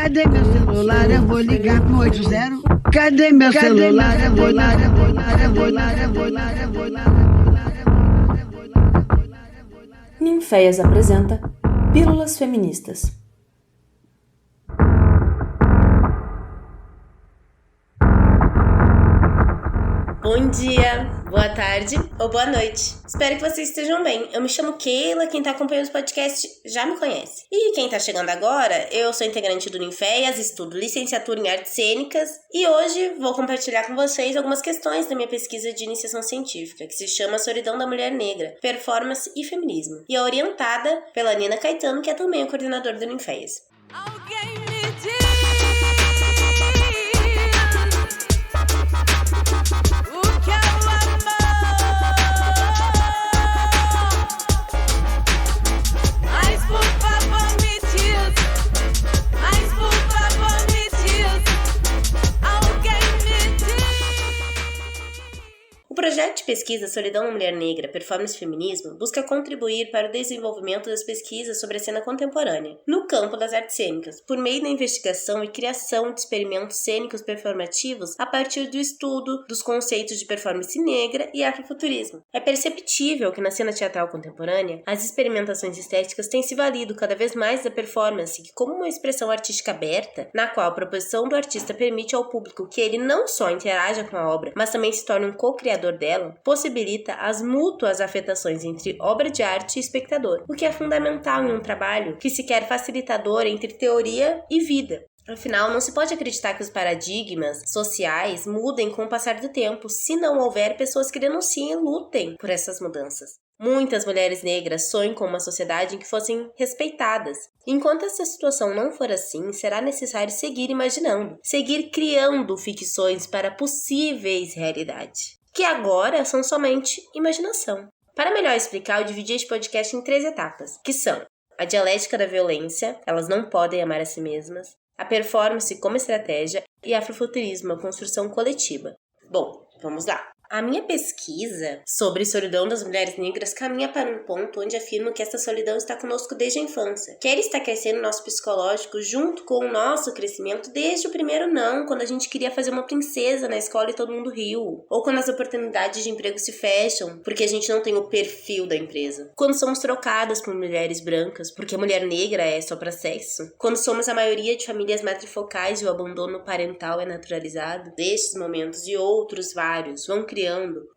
Cadê meu celular? Eu vou ligar pro 80. Cadê meu celular? Eu vou lá. Ninféias apresenta Pílulas Feministas. Bom dia, boa tarde ou boa noite. Espero que vocês estejam bem. Eu me chamo Keila, quem tá acompanhando o podcast já me conhece. E quem tá chegando agora, eu sou integrante do Ninféias, estudo licenciatura em artes cênicas e hoje vou compartilhar com vocês algumas questões da minha pesquisa de iniciação científica, que se chama Solidão da Mulher Negra, Performance e Feminismo, e é orientada pela Nina Caetano, que é também a coordenadora do Ninféias. O projeto de pesquisa Solidão da Mulher Negra, Performance e Feminismo busca contribuir para o desenvolvimento das pesquisas sobre a cena contemporânea, no campo das artes cênicas, por meio da investigação e criação de experimentos cênicos performativos a partir do estudo dos conceitos de performance negra e afrofuturismo. É perceptível que na cena teatral contemporânea, as experimentações estéticas têm se valido cada vez mais da performance como uma expressão artística aberta, na qual a proposição do artista permite ao público que ele não só interaja com a obra, mas também se torne um co-criador dela, possibilita as mútuas afetações entre obra de arte e espectador, o que é fundamental em um trabalho que se quer facilitador entre teoria e vida. Afinal, não se pode acreditar que os paradigmas sociais mudem com o passar do tempo, se não houver pessoas que denunciem e lutem por essas mudanças. Muitas mulheres negras sonham com uma sociedade em que fossem respeitadas. Enquanto essa situação não for assim, será necessário seguir imaginando, seguir criando ficções para possíveis realidades, que agora são somente imaginação. Para melhor explicar, eu dividi este podcast em 3 etapas, que são a dialética da violência, elas não podem amar a si mesmas, a performance como estratégia e afrofuturismo, a construção coletiva. Bom, vamos lá. A minha pesquisa sobre solidão das mulheres negras caminha para um ponto onde afirmo que essa solidão está conosco desde a infância. Quer está crescendo nosso psicológico junto com o nosso crescimento desde o primeiro não, quando a gente queria fazer uma princesa na escola e todo mundo riu. Ou quando as oportunidades de emprego se fecham, porque a gente não tem o perfil da empresa. Quando somos trocadas por mulheres brancas, porque a mulher negra é só para sexo. Quando somos a maioria de famílias matrifocais e o abandono parental é naturalizado. Destes momentos e outros vários vão criando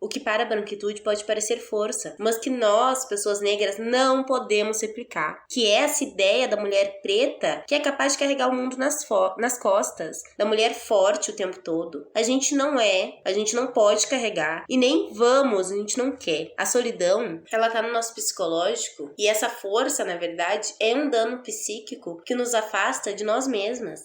o que para a branquitude pode parecer força, mas que nós, pessoas negras, não podemos replicar, que é essa ideia da mulher preta que é capaz de carregar o mundo nas costas, da mulher forte o tempo todo. A gente não pode carregar e nem vamos, a gente não quer. A solidão, ela tá no nosso psicológico e essa força, na verdade, é um dano psíquico que nos afasta de nós mesmas.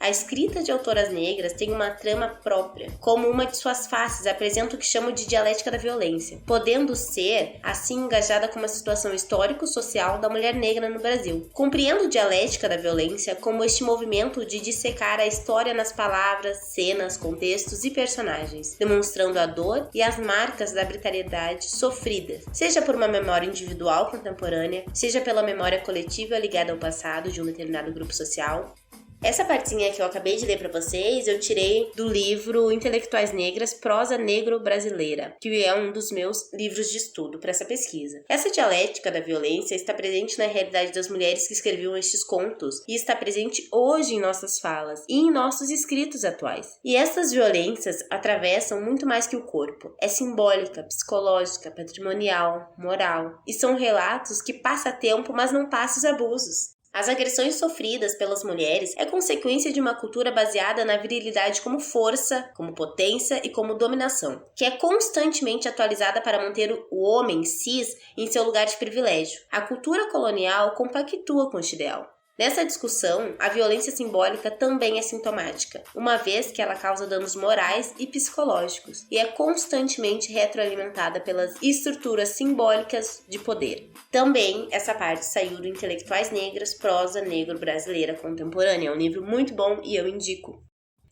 A escrita de autoras negras tem uma trama própria, como uma de suas faces apresenta o que chamo de dialética da violência, podendo ser, assim, engajada com uma situação histórico-social da mulher negra no Brasil. Compreendo dialética da violência como este movimento de dissecar a história nas palavras, cenas, contextos e personagens, demonstrando a dor e as marcas da brutalidade sofridas, seja por uma memória individual contemporânea, seja pela memória coletiva ligada ao passado de um determinado grupo social. Essa partezinha que eu acabei de ler para vocês, eu tirei do livro Intelectuais Negras, Prosa Negro-Brasileira, que é um dos meus livros de estudo para essa pesquisa. Essa dialética da violência está presente na realidade das mulheres que escreviam estes contos e está presente hoje em nossas falas e em nossos escritos atuais. E essas violências atravessam muito mais que o corpo. É simbólica, psicológica, patrimonial, moral. E são relatos que passa tempo, mas não passa os abusos. As agressões sofridas pelas mulheres é consequência de uma cultura baseada na virilidade como força, como potência e como dominação, que é constantemente atualizada para manter o homem cis em seu lugar de privilégio. A cultura colonial compactua com este ideal. Nessa discussão, a violência simbólica também é sintomática, uma vez que ela causa danos morais e psicológicos, e é constantemente retroalimentada pelas estruturas simbólicas de poder. Também essa parte saiu do Intelectuais Negras, Prosa Negro-Brasileira Contemporânea, é um livro muito bom e eu indico.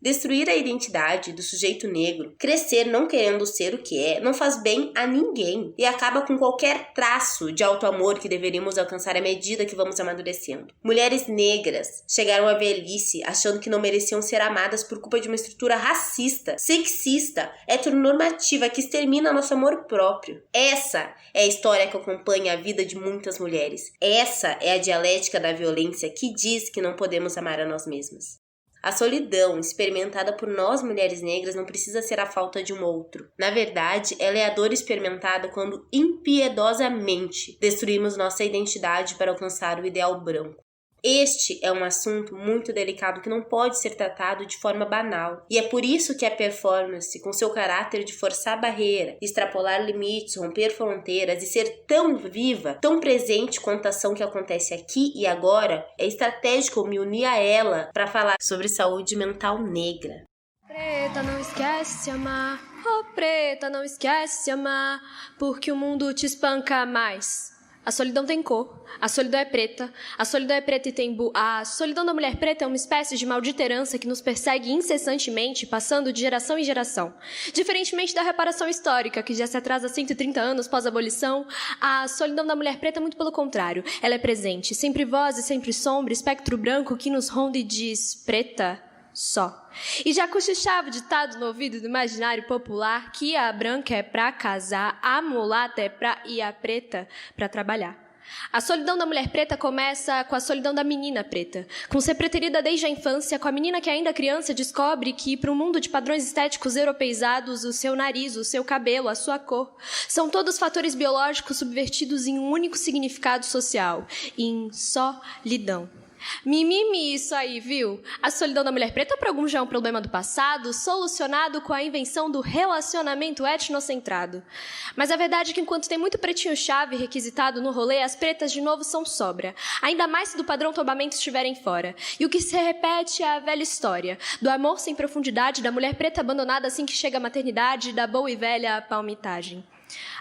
Destruir a identidade do sujeito negro, crescer não querendo ser o que é, não faz bem a ninguém e acaba com qualquer traço de auto-amor que deveríamos alcançar à medida que vamos amadurecendo. Mulheres negras chegaram à velhice achando que não mereciam ser amadas por culpa de uma estrutura racista, sexista, heteronormativa que extermina nosso amor próprio. Essa é a história que acompanha a vida de muitas mulheres. Essa é a dialética da violência que diz que não podemos amar a nós mesmas. A solidão experimentada por nós mulheres negras não precisa ser a falta de um outro. Na verdade, ela é a dor experimentada quando impiedosamente destruímos nossa identidade para alcançar o ideal branco. Este é um assunto muito delicado que não pode ser tratado de forma banal. E é por isso que a performance, com seu caráter de forçar barreira, extrapolar limites, romper fronteiras e ser tão viva, tão presente quanto a ação que acontece aqui e agora, é estratégico me unir a ela para falar sobre saúde mental negra. Preta, não esquece de se amar. Oh, preta, não esquece de se amar, porque o mundo te espanca mais. A solidão tem cor, a solidão é preta, a solidão é preta e tem A solidão da mulher preta é uma espécie de maldita herança que nos persegue incessantemente, passando de geração em geração. Diferentemente da reparação histórica, que já se atrasa 130 anos pós-abolição, a solidão da mulher preta é muito pelo contrário. Ela é presente, sempre voz e sempre sombra, espectro branco que nos ronda e diz preta só. E já cochichava o ditado no ouvido do imaginário popular que a branca é pra casar, a mulata é pra e a preta pra trabalhar. A solidão da mulher preta começa com a solidão da menina preta, com ser preterida desde a infância, com a menina que ainda criança descobre que para um mundo de padrões estéticos europeizados, o seu nariz, o seu cabelo, a sua cor, são todos fatores biológicos subvertidos em um único significado social, em solidão. Mimimi isso aí, viu? A solidão da mulher preta para alguns já é um problema do passado, solucionado com a invenção do relacionamento etnocentrado. Mas a verdade é que enquanto tem muito pretinho-chave requisitado no rolê, as pretas de novo são sobra. Ainda mais se do padrão tombamento estiverem fora. E o que se repete é a velha história, do amor sem profundidade, da mulher preta abandonada assim que chega à maternidade, da boa e velha palmitagem.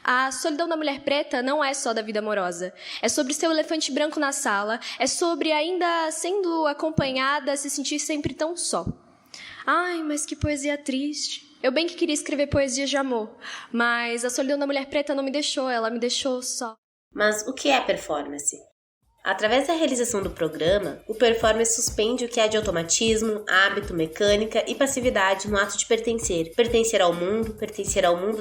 A solidão da mulher preta não é só da vida amorosa. É sobre seu elefante branco na sala, é sobre, ainda sendo acompanhada, se sentir sempre tão só. Ai, mas que poesia triste. Eu bem que queria escrever poesias de amor, mas a solidão da mulher preta não me deixou, ela me deixou só. Mas o que é performance? Através da realização do programa, o performer suspende o que há de automatismo, hábito, mecânica e passividade no ato de pertencer. Pertencer ao mundo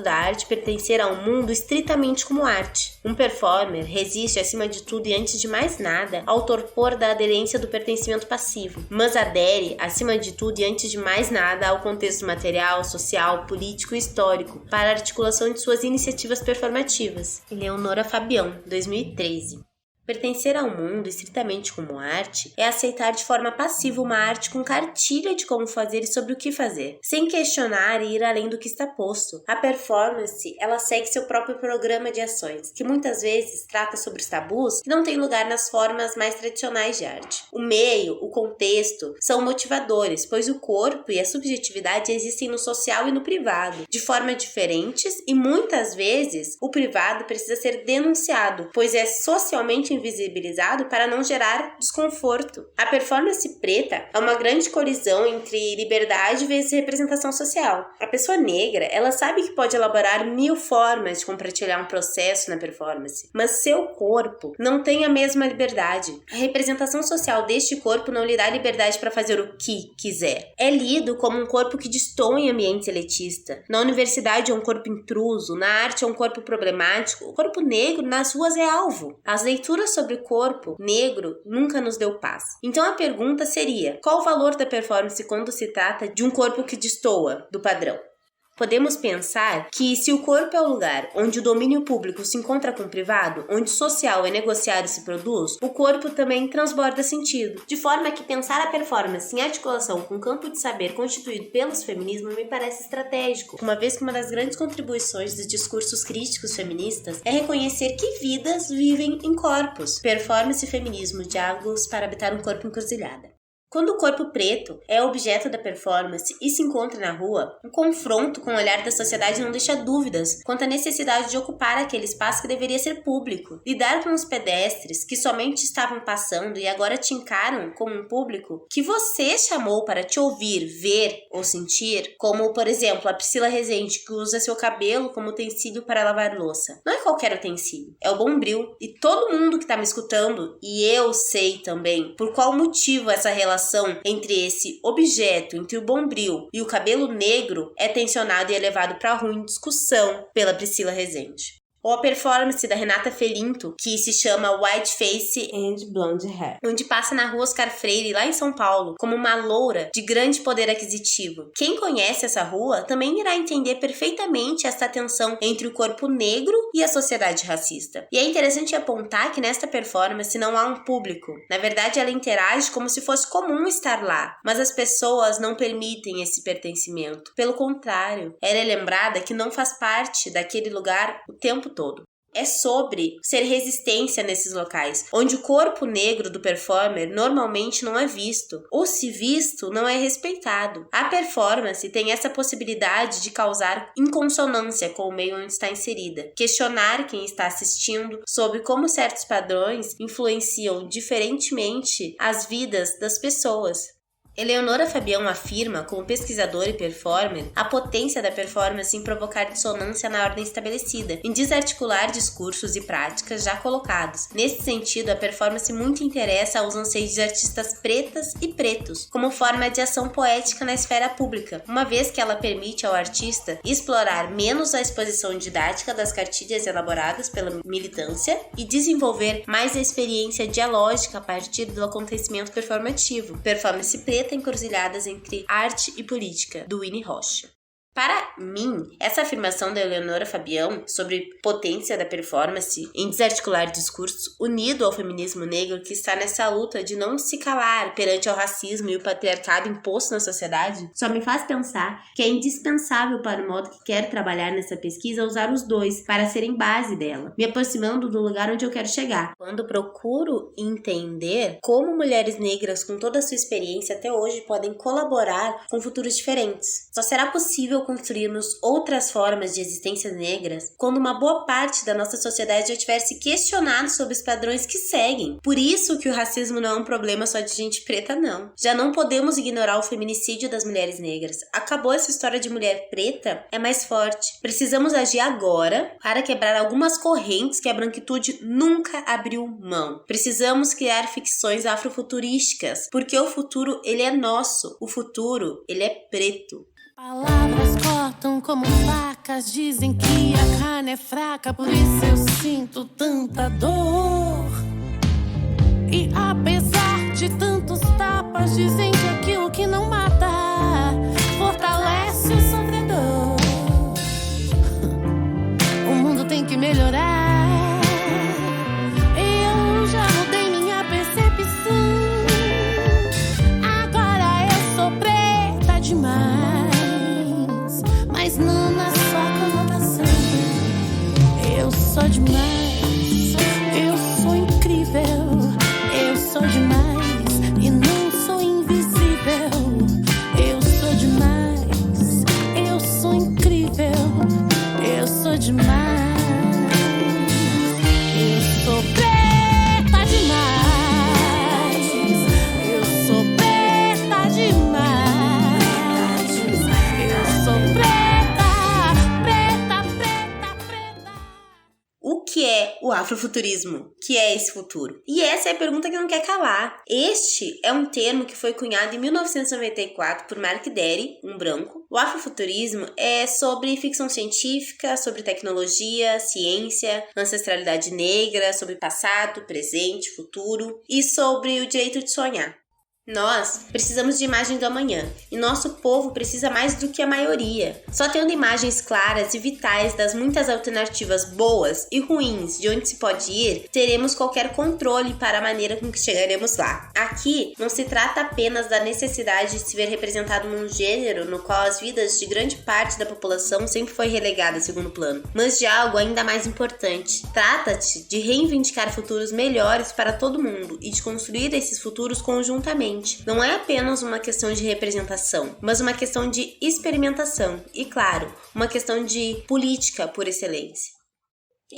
da arte, pertencer a um mundo estritamente como arte. Um performer resiste, acima de tudo e antes de mais nada, ao torpor da aderência do pertencimento passivo, mas adere, acima de tudo e antes de mais nada, ao contexto material, social, político e histórico, para a articulação de suas iniciativas performativas. Eleonora Fabião, 2013. Pertencer ao mundo estritamente como arte é aceitar de forma passiva uma arte com cartilha de como fazer e sobre o que fazer, sem questionar e ir além do que está posto. A performance, ela segue seu próprio programa de ações, que muitas vezes trata sobre os tabus que não têm lugar nas formas mais tradicionais de arte. O meio, o contexto, são motivadores, pois o corpo e a subjetividade existem no social e no privado, de formas diferentes e muitas vezes o privado precisa ser denunciado, pois é socialmente invisibilizado para não gerar desconforto. A performance preta é uma grande colisão entre liberdade vezes representação social. A pessoa negra, ela sabe que pode elaborar 1000 formas de compartilhar um processo na performance, mas seu corpo não tem a mesma liberdade. A representação social deste corpo não lhe dá liberdade para fazer o que quiser. É lido como um corpo que destoa em ambiente elitista. Na universidade é um corpo intruso, na arte é um corpo problemático. O corpo negro nas ruas é alvo. As leituras sobre o corpo negro nunca nos deu paz. Então a pergunta seria: qual o valor da performance quando se trata de um corpo que destoa do padrão? Podemos pensar que se o corpo é o lugar onde o domínio público se encontra com o privado, onde o social é negociado e se produz, o corpo também transborda sentido. De forma que pensar a performance em articulação com o campo de saber constituído pelos feminismos me parece estratégico, uma vez que uma das grandes contribuições dos discursos críticos feministas é reconhecer que vidas vivem em corpos. Performance e feminismo, diálogos para habitar um corpo encruzilhada. Quando o corpo preto é objeto da performance e se encontra na rua, um confronto com o olhar da sociedade não deixa dúvidas quanto à necessidade de ocupar aquele espaço que deveria ser público. Lidar com os pedestres que somente estavam passando e agora te encaram como um público que você chamou para te ouvir, ver ou sentir, como, por exemplo, a Priscila Rezende, que usa seu cabelo como utensílio para lavar louça. Não é qualquer utensílio, é o Bombril. E todo mundo que está me escutando, e eu sei também por qual motivo essa relação entre esse objeto, entre o Bombril e o cabelo negro é tensionado e elevado para ruim discussão pela Priscila Rezende. Ou a performance da Renata Felinto, que se chama White Face and Blonde Hair, onde passa na rua Oscar Freire, lá em São Paulo, como uma loura de grande poder aquisitivo. Quem conhece essa rua também irá entender perfeitamente esta tensão entre o corpo negro e a sociedade racista. E é interessante apontar que nesta performance não há um público. Na verdade, ela interage como se fosse comum estar lá, mas as pessoas não permitem esse pertencimento. Pelo contrário, ela é lembrada que não faz parte daquele lugar o tempo todo. É sobre ser resistência nesses locais, onde o corpo negro do performer normalmente não é visto, ou se visto, não é respeitado. A performance tem essa possibilidade de causar inconsonância com o meio onde está inserida, questionar quem está assistindo sobre como certos padrões influenciam diferentemente as vidas das pessoas. Eleonora Fabião afirma, como pesquisadora e performer, a potência da performance em provocar dissonância na ordem estabelecida, em desarticular discursos e práticas já colocados. Nesse sentido, a performance muito interessa aos anseios de artistas pretas e pretos, como forma de ação poética na esfera pública, uma vez que ela permite ao artista explorar menos a exposição didática das cartilhas elaboradas pela militância e desenvolver mais a experiência dialógica a partir do acontecimento performativo. Performance preta encruzilhadas entre arte e política, do Winnie Rocha. Para mim, essa afirmação da Eleonora Fabião sobre potência da performance em desarticular discursos, unido ao feminismo negro que está nessa luta de não se calar perante ao racismo e o patriarcado imposto na sociedade, só me faz pensar que é indispensável para o modo que quero trabalhar nessa pesquisa usar os dois para serem base dela, me aproximando do lugar onde eu quero chegar. Quando procuro entender como mulheres negras com toda a sua experiência até hoje podem colaborar com futuros diferentes, só será possível construirmos outras formas de existências negras quando uma boa parte da nossa sociedade já tiver se questionado sobre os padrões que seguem. Por isso que o racismo não é um problema só de gente preta, não. Já não podemos ignorar o feminicídio das mulheres negras. Acabou essa história de mulher preta, é mais forte. Precisamos agir agora para quebrar algumas correntes que a branquitude nunca abriu mão. Precisamos criar ficções afrofuturísticas, porque o futuro, ele é nosso. O futuro, ele é preto. Palavras cortam como facas, dizem que a carne é fraca, por isso eu sinto tanta dor. E apesar de tantos tapas, dizem que aquilo que não mata fortalece o sofredor. O mundo tem que melhorar, eu já mudei minha percepção. Agora eu sou preta demais, mas não na sua conotação. Eu sou demais, eu sou incrível, eu sou demais e não sou invisível. Eu sou demais, eu sou incrível, eu sou demais. Eu sou preta demais, eu sou preta demais. Eu sou preta, preta, preta, preta. O que é o afrofuturismo? O que é esse futuro? E essa é a pergunta que não quer calar. Este é um termo que foi cunhado em 1994 por Mark Derry, um branco. O afrofuturismo é sobre ficção científica, sobre tecnologia, ciência, ancestralidade negra, sobre passado, presente, futuro e sobre o direito de sonhar. Nós precisamos de imagem do amanhã, e nosso povo precisa mais do que a maioria. Só tendo imagens claras e vitais das muitas alternativas boas e ruins de onde se pode ir, teremos qualquer controle para a maneira com que chegaremos lá. Aqui não se trata apenas da necessidade de se ver representado num gênero no qual as vidas de grande parte da população sempre foi relegada a segundo plano, mas de algo ainda mais importante. Trata-se de reivindicar futuros melhores para todo mundo e de construir esses futuros conjuntamente. diferente. Não é apenas uma questão de representação, mas uma questão de experimentação e, claro, uma questão de política por excelência.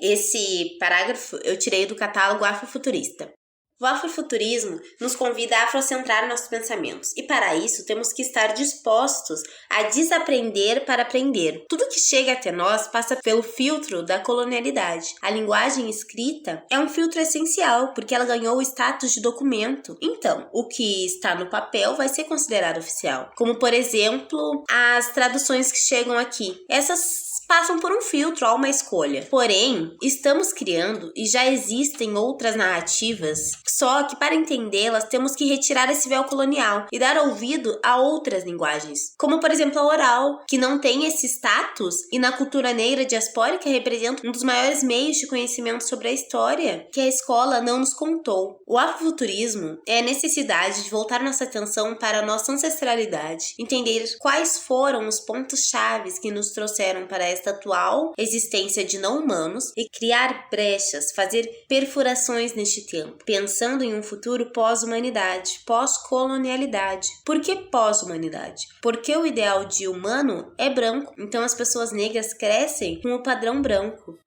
Esse parágrafo eu tirei do catálogo Afrofuturista. O afrofuturismo nos convida a afrocentrar nossos pensamentos, e para isso temos que estar dispostos a desaprender para aprender. Tudo que chega até nós passa pelo filtro da colonialidade. A linguagem escrita é um filtro essencial, porque ela ganhou o status de documento. Então, o que está no papel vai ser considerado oficial. Como, por exemplo, as traduções que chegam aqui. Essas passam por um filtro, há uma escolha. Porém, estamos criando e já existem outras narrativas, só que para entendê-las temos que retirar esse véu colonial e dar ouvido a outras linguagens, como por exemplo a oral, que não tem esse status e na cultura negra diaspórica representa um dos maiores meios de conhecimento sobre a história que a escola não nos contou. O afrofuturismo é a necessidade de voltar nossa atenção para a nossa ancestralidade, entender quais foram os pontos-chave que nos trouxeram para esta atual existência de não-humanos e criar brechas, fazer perfurações neste tempo, pensando em um futuro pós-humanidade, pós-colonialidade. Por que pós-humanidade? Porque o ideal de humano é branco, então as pessoas negras crescem com o padrão branco.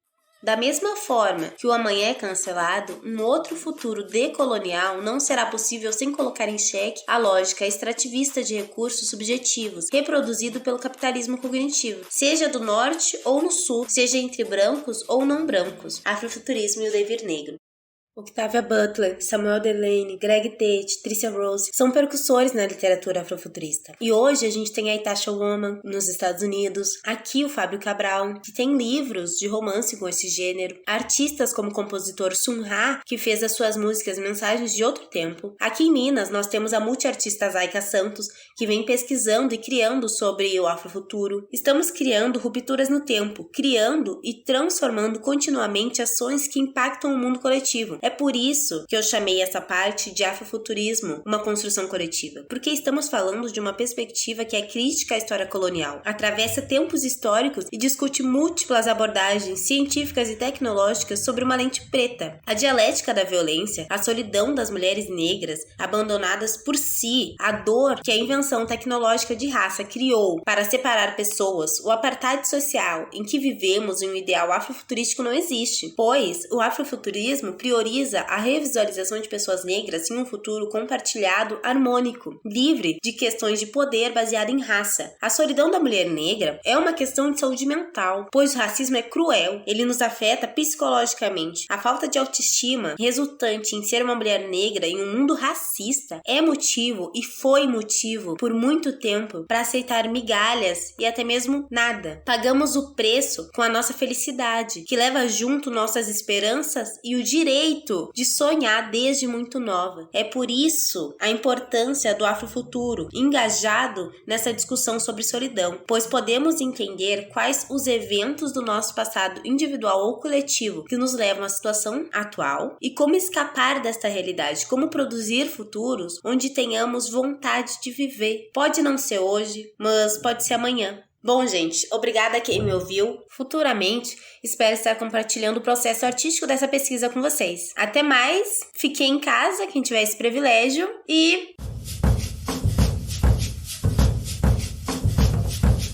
Da mesma forma que o amanhã é cancelado, um outro futuro decolonial não será possível sem colocar em xeque a lógica extrativista de recursos subjetivos, reproduzido pelo capitalismo cognitivo, seja do norte ou no sul, seja entre brancos ou não brancos. Afrofuturismo e o devir negro. Octavia Butler, Samuel Delany, Greg Tate, Tricia Rose são percussores na literatura afrofuturista. E hoje a gente tem a Itasha Woman nos Estados Unidos, aqui o Fábio Cabral, que tem livros de romance com esse gênero, artistas como o compositor Sun Ra, que fez as suas músicas Mensagens de Outro Tempo. Aqui em Minas nós temos a multiartista Zaika Santos, que vem pesquisando e criando sobre o afrofuturo. Estamos criando rupturas no tempo, criando e transformando continuamente ações que impactam o mundo coletivo. É por isso que eu chamei essa parte de afrofuturismo uma construção coletiva, porque estamos falando de uma perspectiva que é crítica à história colonial, atravessa tempos históricos e discute múltiplas abordagens científicas e tecnológicas sobre uma lente preta. A dialética da violência, a solidão das mulheres negras abandonadas por si, a dor que a invenção tecnológica de raça criou para separar pessoas, o apartheid social em que vivemos em um ideal afrofuturístico não existe, pois o afrofuturismo prioriza a revisualização de pessoas negras em um futuro compartilhado, harmônico, livre de questões de poder baseado em raça. A solidão da mulher negra é uma questão de saúde mental, pois o racismo é cruel, ele nos afeta psicologicamente. A falta de autoestima resultante em ser uma mulher negra em um mundo racista é motivo e foi motivo por muito tempo para aceitar migalhas e até mesmo nada. Pagamos o preço com a nossa felicidade, que leva junto nossas esperanças e o direito de sonhar desde muito nova. É por isso a importância do afrofuturo engajado nessa discussão sobre solidão, pois podemos entender quais os eventos do nosso passado individual ou coletivo que nos levam à situação atual e como escapar desta realidade, como produzir futuros onde tenhamos vontade de viver. Pode não ser hoje, mas pode ser amanhã. Bom, gente, obrigada a quem me ouviu. Futuramente, espero estar compartilhando o processo artístico dessa pesquisa com vocês. Até mais, fiquem em casa, quem tiver esse privilégio, e...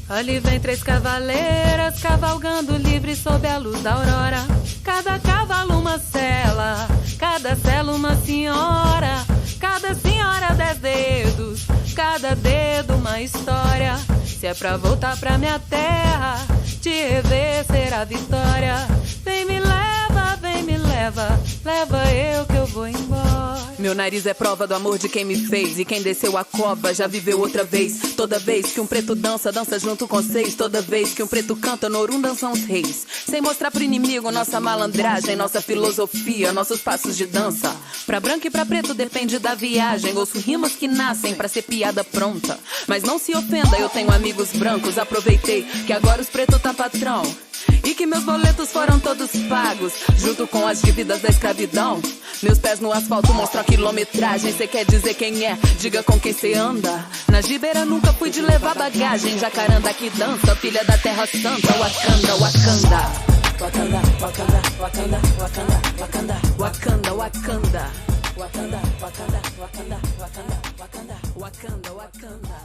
Ali vem 3 cavaleiras cavalgando livre sob a luz da aurora. Cada cavalo uma cela, cada cela uma senhora. Cada senhora 10 dedos, cada dedo uma história. Se é pra voltar pra minha terra, te rever será vitória. Vem me leva, leva eu que eu vou embora. Meu nariz é prova do amor de quem me fez, e quem desceu a cova já viveu outra vez. Toda vez que um preto dança, dança junto com 6. Toda vez que um preto canta, no Orum dançam os reis. Sem mostrar pro inimigo nossa malandragem, nossa filosofia, nossos passos de dança. Pra branco e pra preto depende da viagem. Ouço rimas que nascem pra ser piada pronta. Mas não se ofenda, eu tenho amigos brancos. Aproveitei que agora os pretos tá patrão, e que meus boletos foram todos pagos, junto com as dívidas da escravidão. Meus pés no asfalto mostram a quilometragem. Cê quer dizer quem é? Diga com quem cê anda. Na gibeira nunca fui de levar bagagem. Jacaranda que dança, filha da terra santa. Wakanda, Wakanda. Wakanda, Wakanda, Wakanda, Wakanda, Wakanda, Wakanda, Wakanda, Wakanda, Wakanda, Wakanda, Wakanda, Wakanda. Wakanda, Wakanda.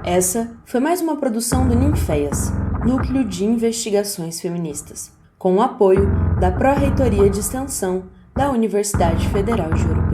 Essa foi mais uma produção do Ninféias, Núcleo de Investigações Feministas, com o apoio da Pró-Reitoria de Extensão da Universidade Federal de Ouro Preto.